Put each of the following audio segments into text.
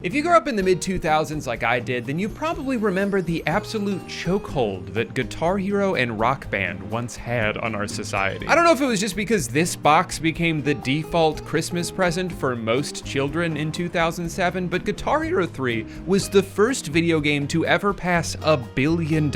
If you grew up in the mid-2000s like I did, then you probably remember the absolute chokehold that Guitar Hero and Rock Band once had on our society. I don't know if it was just because this box became the default Christmas present for most children in 2007, but Guitar Hero 3 was the first video game to ever pass $1 billion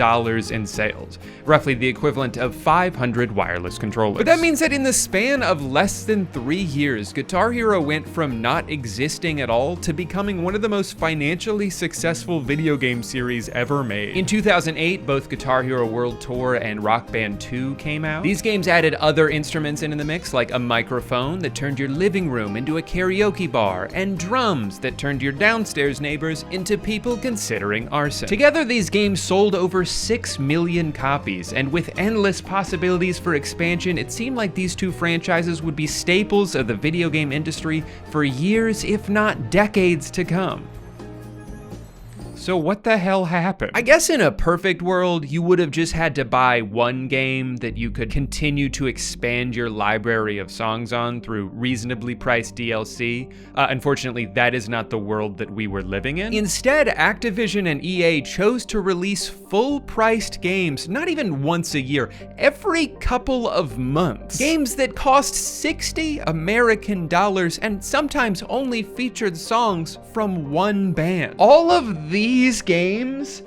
in sales, roughly the equivalent of 500 wireless controllers. But that means that in the span of less than 3 years, Guitar Hero went from not existing at all to becoming one of the most financially successful video game series ever made. In 2008, both Guitar Hero World Tour and Rock Band 2 came out. These games added other instruments into the mix, like a microphone that turned your living room into a karaoke bar, and drums that turned your downstairs neighbors into people considering arson. Together, these games sold over 6 million copies, and with endless possibilities for expansion, it seemed like these two franchises would be staples of the video game industry for years, if not decades to come. So what the hell happened? I guess in a perfect world, you would have just had to buy one game that you could continue to expand your library of songs on through reasonably priced DLC. Unfortunately, that is not the world that we were living in. Instead, Activision and EA chose to release full-priced games, not even once a year, every couple of months. Games that cost 60 American dollars and sometimes only featured songs from one band. All of these games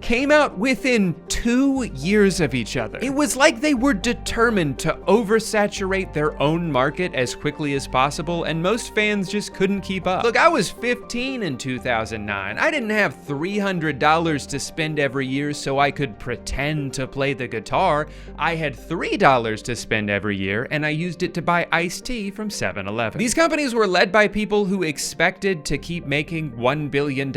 came out within 2 years of each other. It was like they were determined to oversaturate their own market as quickly as possible, and most fans just couldn't keep up. Look, I was 15 in 2009. I didn't have $300 to spend every year so I could pretend to play the guitar. I had $3 to spend every year, and I used it to buy iced tea from 7-Eleven. These companies were led by people who expected to keep making $1 billion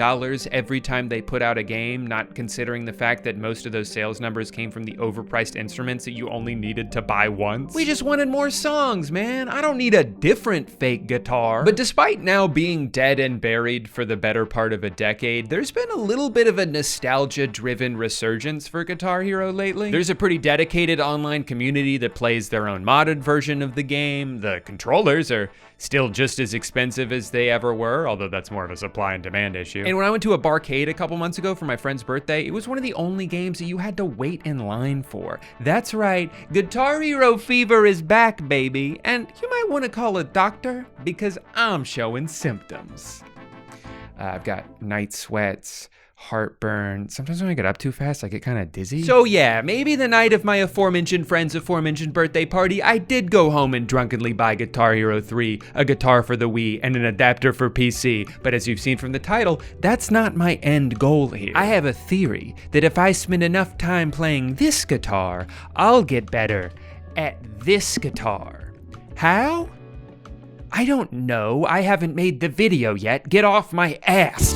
every time they put out a game, not considering the fact that most of those sales numbers came from the overpriced instruments that you only needed to buy once. We just wanted more songs, man. I don't need a different fake guitar. But despite now being dead and buried for the better part of a decade, there's been a little bit of a nostalgia-driven resurgence for Guitar Hero lately. There's a pretty dedicated online community that plays their own modded version of the game. The controllers are still just as expensive as they ever were, although that's more of a supply and demand issue. And when I went to a barcade a couple months ago for my friend's birthday, it was one of the only games that you had to wait in line for. That's right, Guitar Hero fever is back, baby. And you might want to call a doctor because I'm showing symptoms. I've got night sweats, heartburn. Sometimes when I get up too fast, I get kind of dizzy. So yeah, maybe the night of my aforementioned friend's aforementioned birthday party, I did go home and drunkenly buy Guitar Hero 3, a guitar for the Wii, and an adapter for PC. But as you've seen from the title, that's not my end goal here. I have a theory that if I spend enough time playing this guitar, I'll get better at this guitar. How? I don't know. I haven't made the video yet. Get off my ass.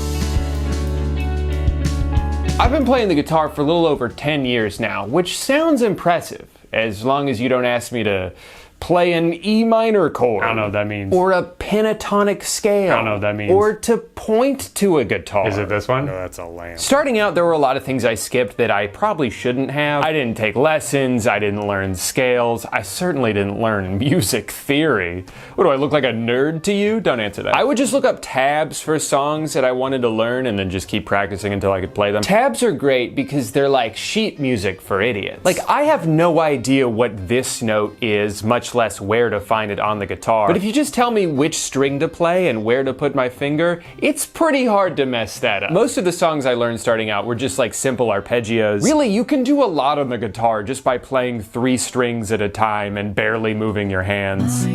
I've been playing the guitar for a little over 10 years now, which sounds impressive, as long as you don't ask me to play an E minor chord. I don't know what that means. Or a pentatonic scale. I don't know what that means. Or to point to a guitar. Is it this one? No, that's a lamp. Starting out, there were a lot of things I skipped that I probably shouldn't have. I didn't take lessons, I didn't learn scales, I certainly didn't learn music theory. What, do I look like a nerd to you? Don't answer that. I would just look up tabs for songs that I wanted to learn and then just keep practicing until I could play them. Tabs are great because they're like sheet music for idiots. Like, I have no idea what this note is, much less where to find it on the guitar. But if you just tell me which string to play and where to put my finger, it's pretty hard to mess that up. Most of the songs I learned starting out were just like simple arpeggios. Really, you can do a lot on the guitar just by playing 3 strings at a time and barely moving your hands.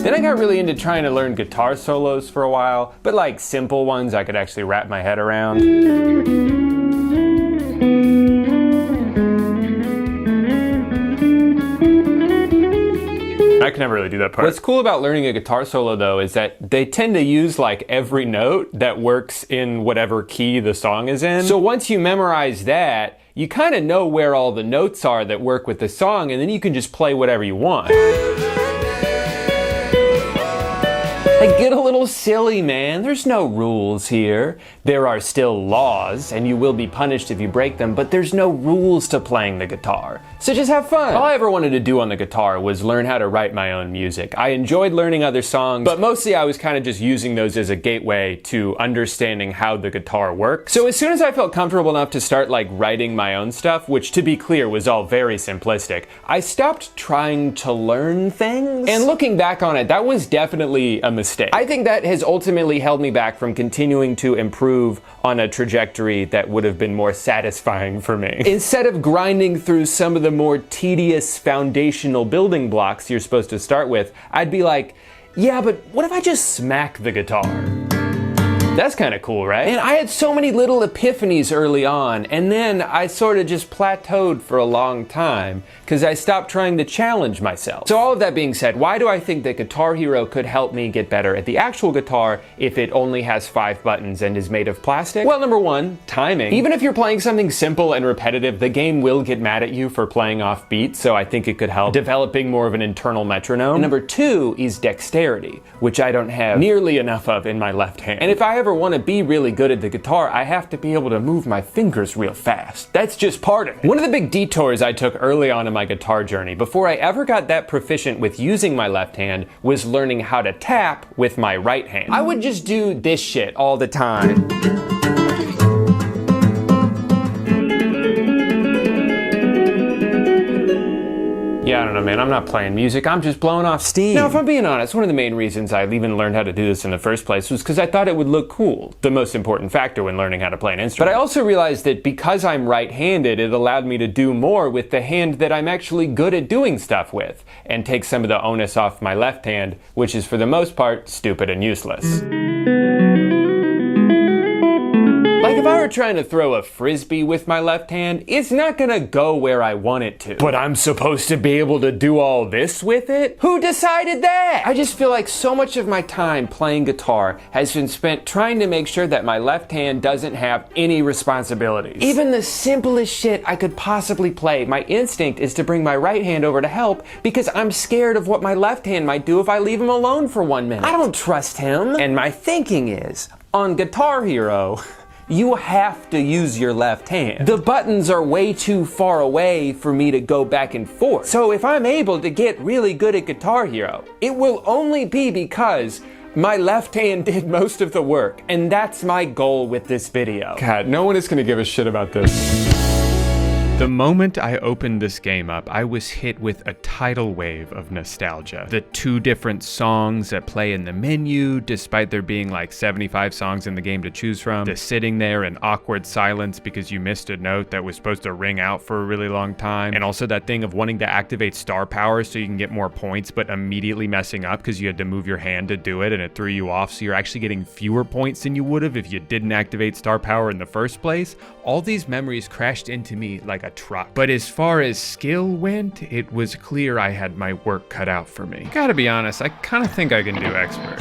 Then I got really into trying to learn guitar solos for a while, but like simple ones I could actually wrap my head around. I can never really do that part. What's cool about learning a guitar solo though is that they tend to use like every note that works in whatever key the song is in. So once you memorize that, you kind of know where all the notes are that work with the song, and then you can just play whatever you want. Like, get a little silly, man. There's no rules here. There are still laws, and you will be punished if you break them, but there's no rules to playing the guitar. So just have fun. All I ever wanted to do on the guitar was learn how to write my own music. I enjoyed learning other songs, but mostly I was kind of just using those as a gateway to understanding how the guitar works. So as soon as I felt comfortable enough to start like writing my own stuff, which to be clear was all very simplistic, I stopped trying to learn things. And looking back on it, that was definitely a mistake. I think that has ultimately held me back from continuing to improve on a trajectory that would have been more satisfying for me. Instead of grinding through some of the more tedious foundational building blocks you're supposed to start with, I'd be like, yeah, but what if I just smack the guitar? That's kind of cool, right? And I had so many little epiphanies early on, and then I sort of just plateaued for a long time because I stopped trying to challenge myself. So all of that being said, why do I think that Guitar Hero could help me get better at the actual guitar if it only has 5 buttons and is made of plastic? Well, number one, timing. Even if you're playing something simple and repetitive, the game will get mad at you for playing off beat, so I think it could help developing more of an internal metronome. And number 2 is dexterity, which I don't have nearly enough of in my left hand. And if I ever want to be really good at the guitar, I have to be able to move my fingers real fast. That's just part of it. One of the big detours I took early on in my guitar journey, before I ever got that proficient with using my left hand, was learning how to tap with my right hand. I would just do this shit all the time. Yeah, I don't know, man, I'm not playing music, I'm just blowing off steam. Now, if I'm being honest, one of the main reasons I even learned how to do this in the first place was because I thought it would look cool, the most important factor when learning how to play an instrument. But I also realized that because I'm right-handed, it allowed me to do more with the hand that I'm actually good at doing stuff with, and take some of the onus off my left hand, which is for the most part stupid and useless. Like if I were trying to throw a frisbee with my left hand, it's not gonna go where I want it to. But I'm supposed to be able to do all this with it? Who decided that? I just feel like so much of my time playing guitar has been spent trying to make sure that my left hand doesn't have any responsibilities. Even the simplest shit I could possibly play, my instinct is to bring my right hand over to help because I'm scared of what my left hand might do if I leave him alone for 1 minute. I don't trust him. And my thinking is, on Guitar Hero, you have to use your left hand. The buttons are way too far away for me to go back and forth. So if I'm able to get really good at Guitar Hero, it will only be because my left hand did most of the work, and that's my goal with this video. God, no one is gonna give a shit about this. The moment I opened this game up, I was hit with a tidal wave of nostalgia. The 2 different songs that play in the menu, despite there being like 75 songs in the game to choose from. The sitting there in awkward silence because you missed a note that was supposed to ring out for a really long time. And also that thing of wanting to activate star power so you can get more points, but immediately messing up because you had to move your hand to do it and it threw you off, so you're actually getting fewer points than you would have if you didn't activate star power in the first place. All these memories crashed into me like a truck. But as far as skill went, it was clear I had my work cut out for me. Gotta be honest, I kinda think I can do expert.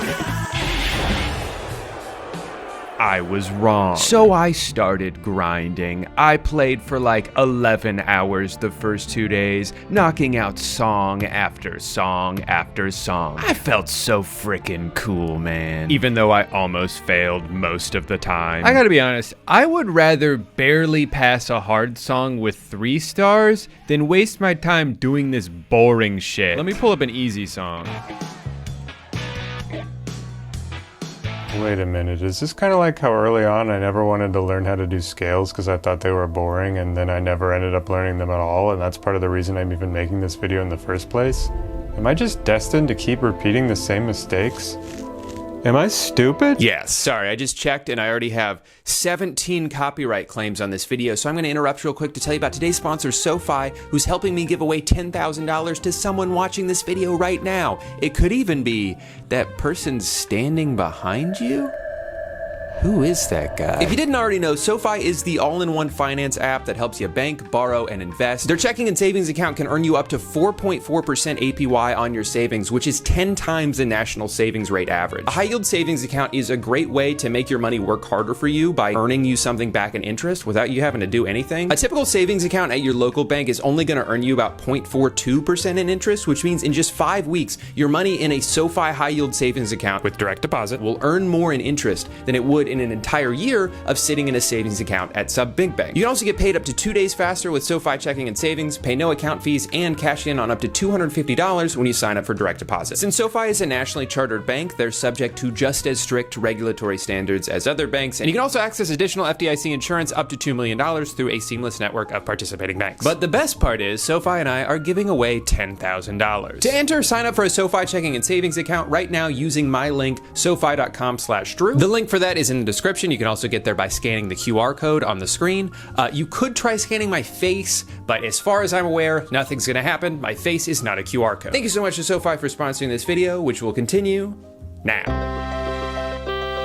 I was wrong. So I started grinding. I played for like 11 hours the first 2 days, knocking out song after song after song. I felt so freaking cool, man. Even though I almost failed most of the time. I gotta be honest, I would rather barely pass a hard song with 3 stars than waste my time doing this boring shit. Let me pull up an easy song. Wait a minute, is this kind of like how early on I never wanted to learn how to do scales because I thought they were boring, and then I never ended up learning them at all, and that's part of the reason I'm even making this video in the first place? Am I just destined to keep repeating the same mistakes? Am I stupid? Yes, sorry, I just checked and I already have 17 copyright claims on this video, so I'm gonna interrupt real quick to tell you about today's sponsor, SoFi, who's helping me give away $10,000 to someone watching this video right now. It could even be that person standing behind you. Who is that guy? If you didn't already know, SoFi is the all-in-one finance app that helps you bank, borrow, and invest. Their checking and savings account can earn you up to 4.4% APY on your savings, which is 10 times the national savings rate average. A high-yield savings account is a great way to make your money work harder for you by earning you something back in interest without you having to do anything. A typical savings account at your local bank is only going to earn you about 0.42% in interest, which means in just 5 weeks, your money in a SoFi high-yield savings account with direct deposit will earn more in interest than it would in an entire year of sitting in a savings account at some big bank. You can also get paid up to 2 days faster with SoFi checking and savings, pay no account fees, and cash in on up to $250 when you sign up for direct deposit. Since SoFi is a nationally chartered bank, they're subject to just as strict regulatory standards as other banks, and you can also access additional FDIC insurance up to $2 million through a seamless network of participating banks. But the best part is, SoFi and I are giving away $10,000. To enter, sign up for a SoFi checking and savings account right now using my link, sofi.com/Drew. The link for that is in the description. You can also get there by scanning the QR code on the screen. You could try scanning my face, but as far as I'm aware, nothing's gonna happen. My face is not a QR code. Thank you so much to SoFi for sponsoring this video, which will continue now.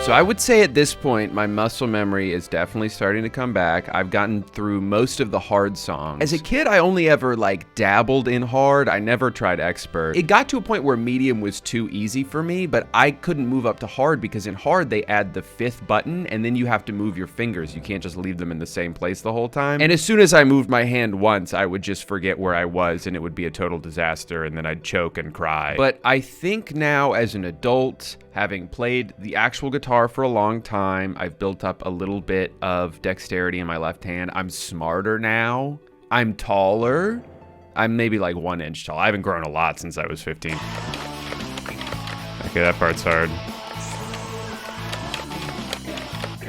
So I would say at this point, my muscle memory is definitely starting to come back. I've gotten through most of the hard songs. As a kid, I only ever dabbled in hard. I never tried expert. It got to a point where medium was too easy for me, but I couldn't move up to hard because in hard, they add the 5th button and then you have to move your fingers. You can't just leave them in the same place the whole time. And as soon as I moved my hand once, I would just forget where I was and it would be a total disaster and then I'd choke and cry. But I think now as an adult, having played the actual guitar for a long time, I've built up a little bit of dexterity in my left hand. I'm smarter now. I'm taller. I'm maybe 1 inch tall. I haven't grown a lot since I was 15. Okay, that part's hard.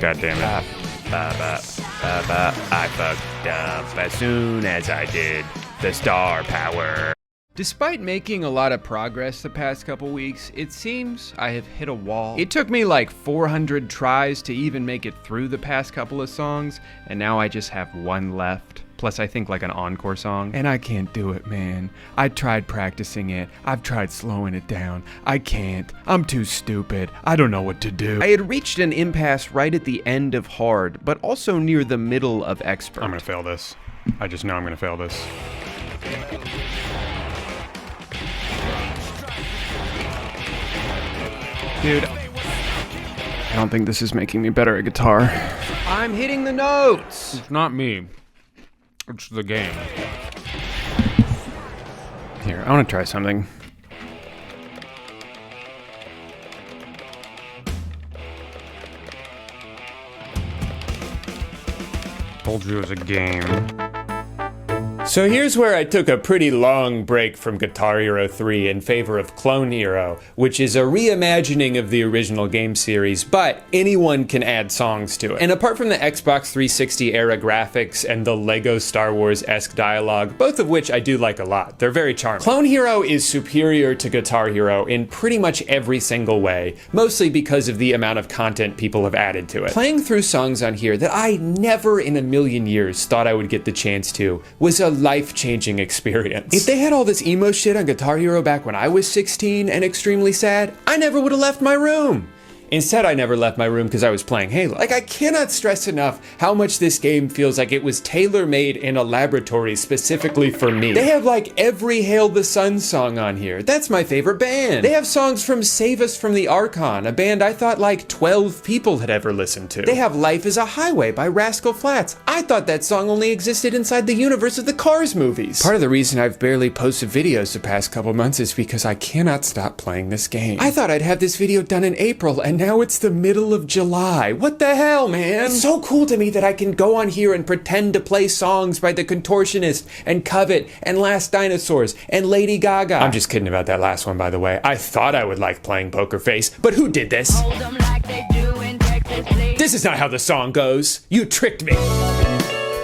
God damn it. I fucked up as soon as I did the star power. Despite making a lot of progress the past couple weeks, it seems I have hit a wall. It took me 400 tries to even make it through the past couple of songs, and now I just have one left. Plus I think an encore song. And I can't do it, man. I tried practicing it. I've tried slowing it down. I can't. I'm too stupid. I don't know what to do. I had reached an impasse right at the end of hard, but also near the middle of expert. I'm gonna fail this. I just know I'm gonna fail this. Dude, I don't think this is making me better at guitar. I'm hitting the notes! It's not me. It's the game. Here, I want to try something. Told you it was a game. So here's where I took a pretty long break from Guitar Hero 3 in favor of Clone Hero, which is a reimagining of the original game series, but anyone can add songs to it. And apart from the Xbox 360 era graphics and the Lego Star Wars-esque dialogue, both of which I do like a lot, they're very charming. Clone Hero is superior to Guitar Hero in pretty much every single way, mostly because of the amount of content people have added to it. Playing through songs on here that I never in a million years thought I would get the chance to was a life-changing experience. If they had all this emo shit on Guitar Hero back when I was 16 and extremely sad, I never would have left my room. Instead, I never left my room because I was playing Halo. I cannot stress enough how much this game feels like it was tailor-made in a laboratory specifically for me. They have every Hail the Sun song on here. That's my favorite band. They have songs from Save Us from the Archon, a band I thought 12 people had ever listened to. They have Life is a Highway by Rascal Flatts. I thought that song only existed inside the universe of the Cars movies. Part of the reason I've barely posted videos the past couple months is because I cannot stop playing this game. I thought I'd have this video done in April, and now it's the middle of July. What the hell, man? It's so cool to me that I can go on here and pretend to play songs by The Contortionist and Covet and Last Dinosaurs and Lady Gaga. I'm just kidding about that last one, by the way. I thought I would like playing Poker Face, but who did this? This is not how the song goes. You tricked me.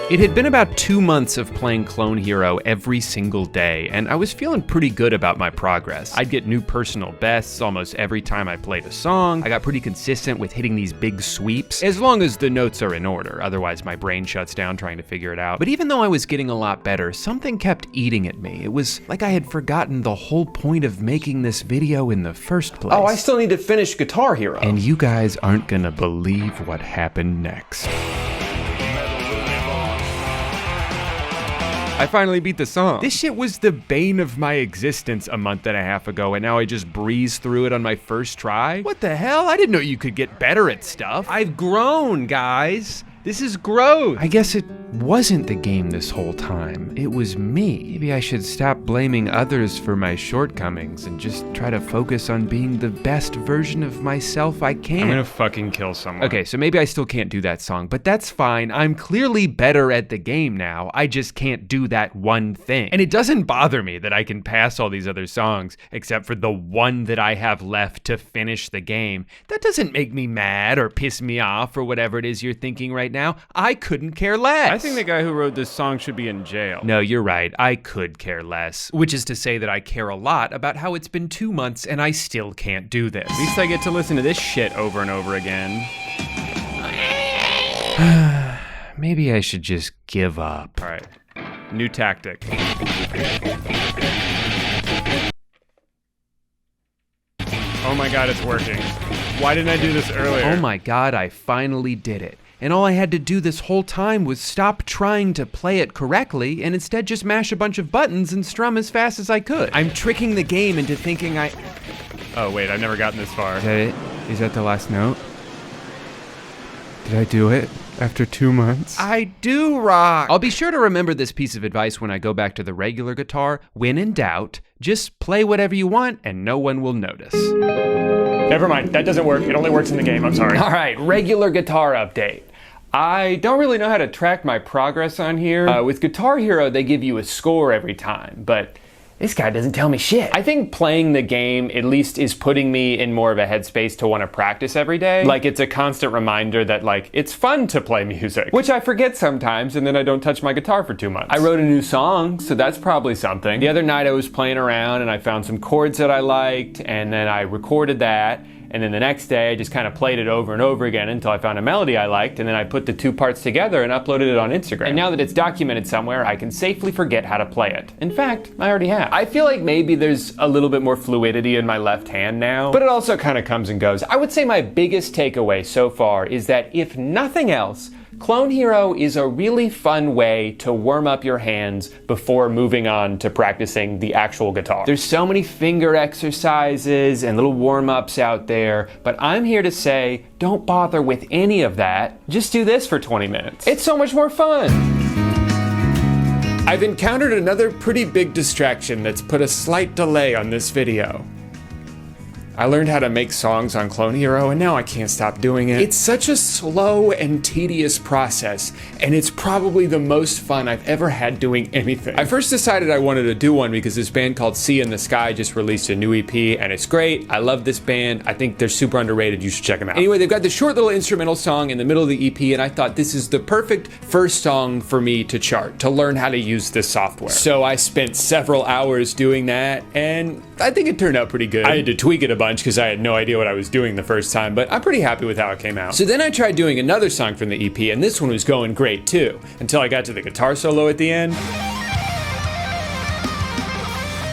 It had been about 2 months of playing Clone Hero every single day, and I was feeling pretty good about my progress. I'd get new personal bests almost every time I played a song. I got pretty consistent with hitting these big sweeps, as long as the notes are in order, otherwise my brain shuts down trying to figure it out. But even though I was getting a lot better, something kept eating at me. It was like I had forgotten the whole point of making this video in the first place. Oh, I still need to finish Guitar Hero. And you guys aren't gonna believe what happened next. I finally beat the song. This shit was the bane of my existence a month and a half ago, and now I just breeze through it on my first try? What the hell? I didn't know you could get better at stuff. I've grown, guys. This is growth. I guess it wasn't the game this whole time. It was me. Maybe I should stop blaming others for my shortcomings and just try to focus on being the best version of myself I can. I'm gonna fucking kill someone. Okay, so maybe I still can't do that song, but that's fine. I'm clearly better at the game now. I just can't do that one thing. And it doesn't bother me that I can pass all these other songs, except for the one that I have left to finish the game. That doesn't make me mad or piss me off or whatever it is you're thinking right now. I couldn't care less. I think the guy who wrote this song should be in jail. No, you're right. I could care less. Which is to say that I care a lot about how it's been 2 months and I still can't do this. At least I get to listen to this shit over and over again. Maybe I should just give up. All right, new tactic. Oh my God, it's working. Why didn't I do this earlier? Oh my God, I finally did it. And all I had to do this whole time was stop trying to play it correctly and instead just mash a bunch of buttons and strum as fast as I could. I'm tricking the game into thinking Oh wait, I've never gotten this far. Is that it? Is that the last note? Did I do it after 2 months? I do rock! I'll be sure to remember this piece of advice when I go back to the regular guitar. When in doubt, just play whatever you want and no one will notice. Never mind, that doesn't work. It only works in the game, I'm sorry. All right, regular guitar update. I don't really know how to track my progress on here. With Guitar Hero, they give you a score every time, but this guy doesn't tell me shit. I think playing the game at least is putting me in more of a headspace to want to practice every day. Like, it's a constant reminder that, like, it's fun to play music, which I forget sometimes, and then I don't touch my guitar for 2 months. I wrote a new song, so that's probably something. The other night I was playing around and I found some chords that I liked, and then I recorded that. And then the next day, I just kind of played it over and over again until I found a melody I liked, and then I put the two parts together and uploaded it on Instagram. And now that it's documented somewhere, I can safely forget how to play it. In fact, I already have. I feel like maybe there's a little bit more fluidity in my left hand now, but it also kind of comes and goes. I would say my biggest takeaway so far is that if nothing else, Clone Hero is a really fun way to warm up your hands before moving on to practicing the actual guitar. There's so many finger exercises and little warm-ups out there, but I'm here to say, don't bother with any of that. Just do this for 20 minutes. It's so much more fun. I've encountered another pretty big distraction that's put a slight delay on this video. I learned how to make songs on Clone Hero, and now I can't stop doing it. It's such a slow and tedious process, and it's probably the most fun I've ever had doing anything. I first decided I wanted to do one because this band called Sea in the Sky just released a new EP, and it's great. I love this band. I think they're super underrated. You should check them out. Anyway, they've got this short little instrumental song in the middle of the EP, and I thought this is the perfect first song for me to chart, to learn how to use this software. So I spent several hours doing that, and I think it turned out pretty good. I had to tweak it a bunch because I had no idea what I was doing the first time, but I'm pretty happy with how it came out. So then I tried doing another song from the EP, and this one was going great too, until I got to the guitar solo at the end.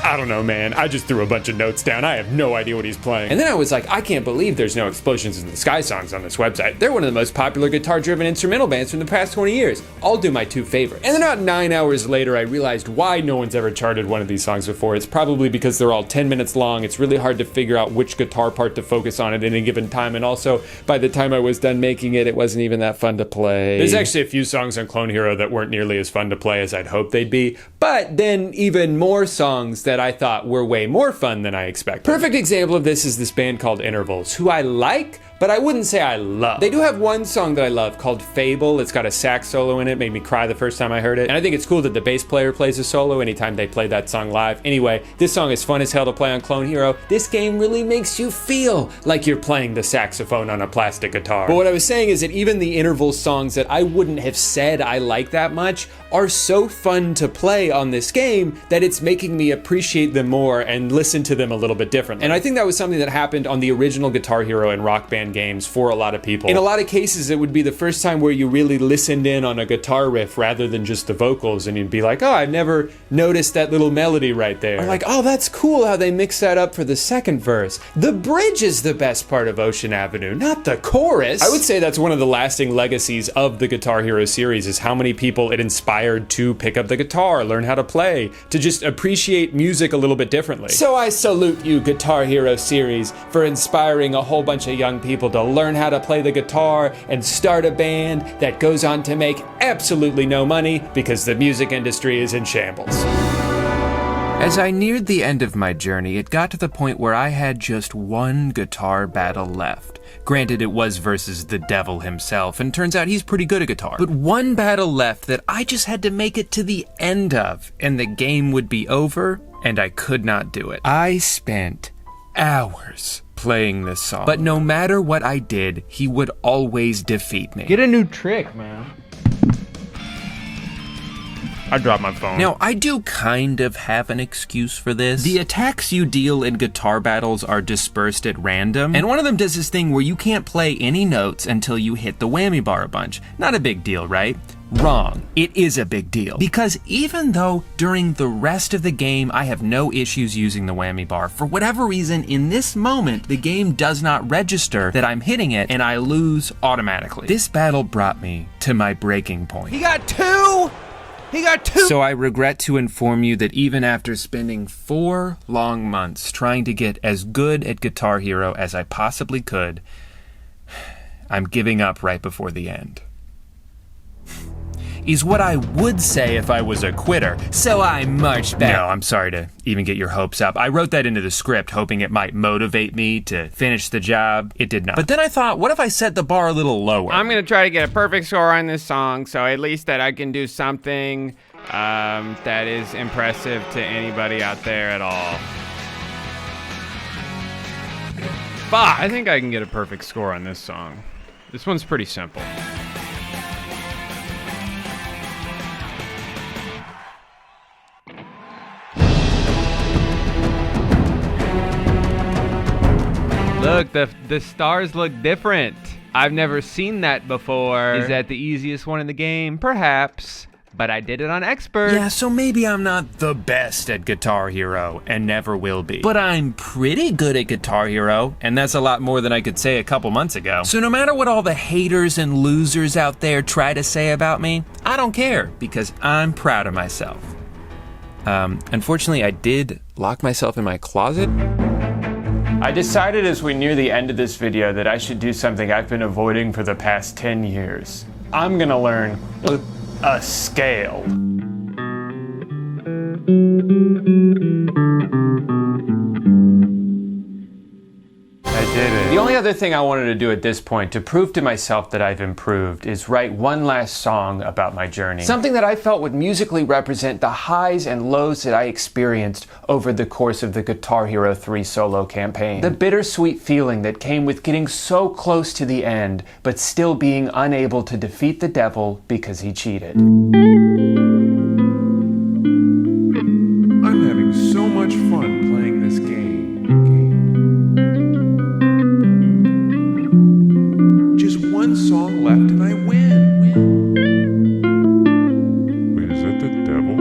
I don't know, man. I just threw a bunch of notes down. I have no idea what he's playing. And then I was like, I can't believe there's no Explosions in the Sky songs on this website. They're one of the most popular guitar-driven instrumental bands from the past 20 years. I'll do my two favorites. And then about 9 hours later, I realized why no one's ever charted one of these songs before. It's probably because they're all 10 minutes long. It's really hard to figure out which guitar part to focus on at any given time. And also, by the time I was done making it, it wasn't even that fun to play. There's actually a few songs on Clone Hero that weren't nearly as fun to play as I'd hoped they'd be. But then even more songs that I thought were way more fun than I expected. Perfect example of this is this band called Intervals, who I like, but I wouldn't say I love. They do have one song that I love called Fable. It's got a sax solo in it, made me cry the first time I heard it. And I think it's cool that the bass player plays a solo anytime they play that song live. Anyway, this song is fun as hell to play on Clone Hero. This game really makes you feel like you're playing the saxophone on a plastic guitar. But what I was saying is that even the interval songs that I wouldn't have said I like that much are so fun to play on this game that it's making me appreciate them more and listen to them a little bit differently. And I think that was something that happened on the original Guitar Hero and Rock Band games for a lot of people. In a lot of cases, it would be the first time where you really listened in on a guitar riff rather than just the vocals, and you'd be like, oh, I've never noticed that little melody right there. Or like, oh, that's cool how they mix that up for the second verse. The bridge is the best part of Ocean Avenue, not the chorus. I would say that's one of the lasting legacies of the Guitar Hero series, is how many people it inspired to pick up the guitar, learn how to play, to just appreciate music a little bit differently. So I salute you, Guitar Hero series, for inspiring a whole bunch of young people to learn how to play the guitar and start a band that goes on to make absolutely no money because the music industry is in shambles. As I neared the end of my journey, it got to the point where I had just one guitar battle left. Granted, it was versus the devil himself, and turns out he's pretty good at guitar. But one battle left that I just had to make it to the end of, and the game would be over, and I could not do it. I spent hours playing this song, but no matter what I did, he would always defeat me. Get a new trick, man. I dropped my phone. Now, I do kind of have an excuse for this. The attacks you deal in guitar battles are dispersed at random, and one of them does this thing where you can't play any notes until you hit the whammy bar a bunch. Not a big deal, right? Wrong. It is a big deal. Because even though during the rest of the game I have no issues using the whammy bar, for whatever reason, in this moment, the game does not register that I'm hitting it, and I lose automatically. This battle brought me to my breaking point. He got two! He got two! So I regret to inform you that even after spending 4 long months trying to get as good at Guitar Hero as I possibly could, I'm giving up right before the end. Is what I would say if I was a quitter, so I marched back. No, I'm sorry to even get your hopes up. I wrote that into the script hoping it might motivate me to finish the job. It did not. But then I thought, what if I set the bar a little lower? I'm gonna try to get a perfect score on this song, so at least that I can do something that is impressive to anybody out there at all. Fuck! I think I can get a perfect score on this song. This one's pretty simple. Look, the stars look different. I've never seen that before. Is that the easiest one in the game? Perhaps. But I did it on expert. Yeah, so maybe I'm not the best at Guitar Hero, and never will be. But I'm pretty good at Guitar Hero, and that's a lot more than I could say a couple months ago. So no matter what all the haters and losers out there try to say about me, I don't care, because I'm proud of myself. Unfortunately, I did lock myself in my closet. I decided as we near the end of this video that I should do something I've been avoiding for the past 10 years. I'm gonna learn a scale. I did it. The only other thing I wanted to do at this point to prove to myself that I've improved is write one last song about my journey. Something that I felt would musically represent the highs and lows that I experienced over the course of the Guitar Hero 3 solo campaign. The bittersweet feeling that came with getting so close to the end, but still being unable to defeat the devil because he cheated. I'm having so much fun playing this game. Just one song left and I win. Wait, is that the devil?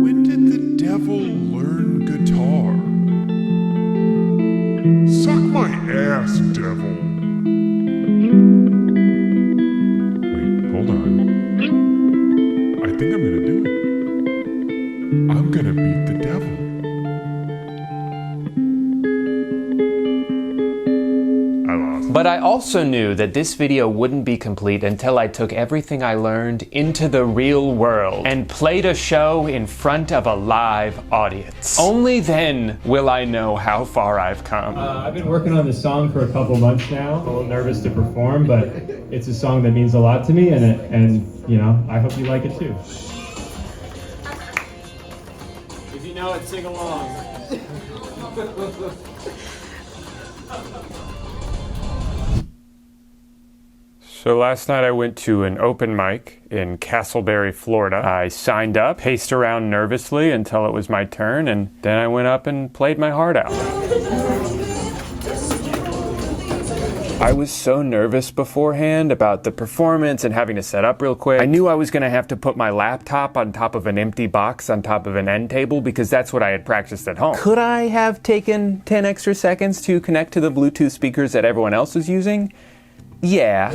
When did the devil learn guitar? Suck my ass, devil. Wait, hold on. I think I'm gonna do it. I'm gonna beat the devil. I lost. But I also knew that this video wouldn't be complete until I took everything I learned into the real world and played a show in front of a live audience. Only then will I know how far I've come. I've been working on this song for a couple months now. I'm a little nervous to perform, but it's a song that means a lot to me, and you know, I hope you like it too. If you know it, sing along. So last night I went to an open mic in Castleberry, Florida. I signed up, paced around nervously until it was my turn, and then I went up and played my heart out. I was so nervous beforehand about the performance and having to set up real quick. I knew I was gonna have to put my laptop on top of an empty box on top of an end table because that's what I had practiced at home. Could I have taken 10 extra seconds to connect to the Bluetooth speakers that everyone else was using? Yeah.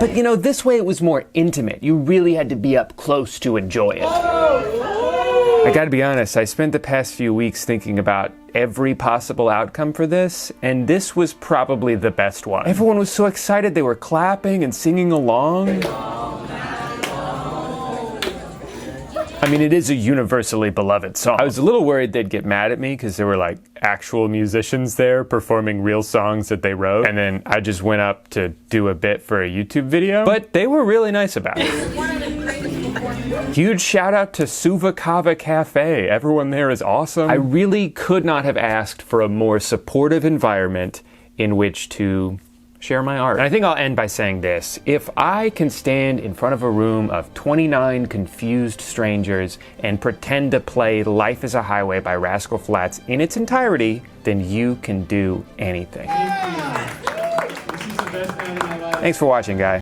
But you know, this way it was more intimate. You really had to be up close to enjoy it. I gotta be honest, I spent the past few weeks thinking about every possible outcome for this, and this was probably the best one. Everyone was so excited, they were clapping and singing along. I mean, it is a universally beloved song. I was a little worried they'd get mad at me because there were like actual musicians there performing real songs that they wrote, and then I just went up to do a bit for a YouTube video, but they were really nice about it. Huge shout out to Suva Kava Cafe. Everyone there is awesome. I really could not have asked for a more supportive environment in which to share my art. And I think I'll end by saying this. If I can stand in front of a room of 29 confused strangers and pretend to play Life is a Highway by Rascal Flatts in its entirety, then you can do anything. Thanks for watching, guys.